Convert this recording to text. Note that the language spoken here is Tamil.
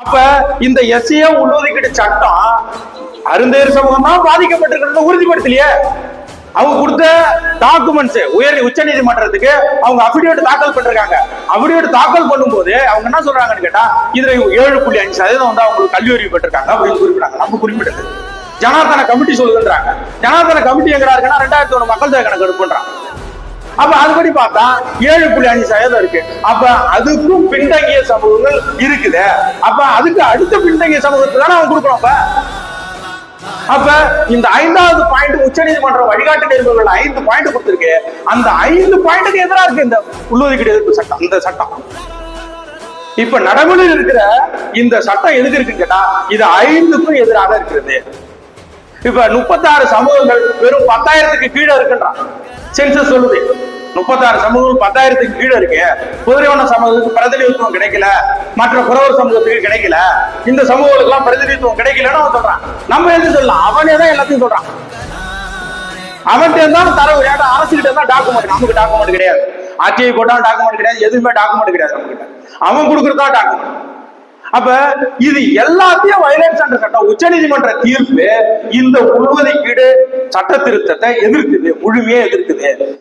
அப்ப இந்த எஸ்சிஏ உள்ஒதுக்கீடு சட்டம் அருந்தேர் சமூகம் தான் பாதிக்கப்பட்டிருக்கிறது உறுதிப்படுத்தலையே. அவங்க கொடுத்த டாக்குமெண்ட்ஸ் உச்ச நீதிமன்றத்துக்கு அவங்க அபிடேவிட் தாக்கல் பண்றாங்க. அபிடேவிட் தாக்கல் பண்ணும்போது அவங்க என்ன சொல்றாங்கன்னு கேட்டா, இதுல 7.5% வந்து அவங்களுக்கு கல்வி அறிவு பெற்றிருக்காங்க அப்படின்னு குறிப்பிடாங்க. நம்ம குறிப்பிட்டது ஜனார்தன கமிட்டி சொல்லுதுன்றாங்க. ஜனார்தன கமிட்டி எங்கடா இருக்குன்னா 2001 மக்கள் தொகை கணக்கு எடுப்புன்றாங்க. அப்ப அதுபடி பார்த்தா 7.5% இருக்கு. அப்ப அதுக்கும் பின்தங்கிய சமூகங்கள் இருக்குது. அப்ப அதுக்கு அடுத்த பின்தங்கிய சமூகத்துக்கு தானே அவங்க கொடுக்குறோம். அப்ப இந்த 5வது பாயிண்ட் உச்ச நீதிமன்ற வழிகாட்டு நெறிமுறைகள் 5 பாயிண்ட் கொடுத்திருக்கு. அந்த 5 பாயிண்ட்டுக்கு எதிராக இருக்கு இந்த உள்ளொதுக்கீடு எதிர்ப்பு சட்டம். இந்த சட்டம் இப்ப நடைமுறையில் இருக்கிற இந்த சட்டம் எதுக்கு இருக்குன்னு கேட்டா, இது 5க்கும் எதிராக இருக்கிறது. இப்ப 36 சமூகங்கள் வெறும் 10,000க்கு கீழே இருக்குன்றான் சென்சஸ் சொல்லுது. 36 சமூகங்கள் 10,000க்கு கீழே இருக்கு. குதிரைவன சமூகத்துக்கு பிரதிநிதித்துவம் கிடைக்கல, மற்ற குறவர் சமூகத்துக்கு கிடைக்கல, இந்த சமூகங்களுக்கு எல்லாம் பிரதிநிதித்துவம் கிடைக்கலன்னு அவன் சொல்றான். நம்ம எது சொல்லலாம், அவனே தான் எல்லாத்தையும் சொல்றான். அவன்கிட்ட இருந்தாலும் தரவு ஏட்டா, அரசுகிட்ட இருந்தா டாக்குமெண்ட். நமக்கு டாக்குமெண்ட் கிடையாது, ஆர்டிஐ போட்டாலும் டாக்குமெண்ட் கிடையாது, எதுவுமே டாக்குமெண்ட் கிடையாது நம்ம கிட்ட. அவன் கொடுக்கறதா டாக்குமெண்ட். அப்ப இது எல்லாத்தையும் வயலேட் பண்ற சட்டம். உச்ச நீதிமன்ற தீர்ப்பு இந்த உள்ஒதுக்கீடு சட்ட திருத்தத்தை எதிர்க்குது, முழுமையே எதிர்க்குது.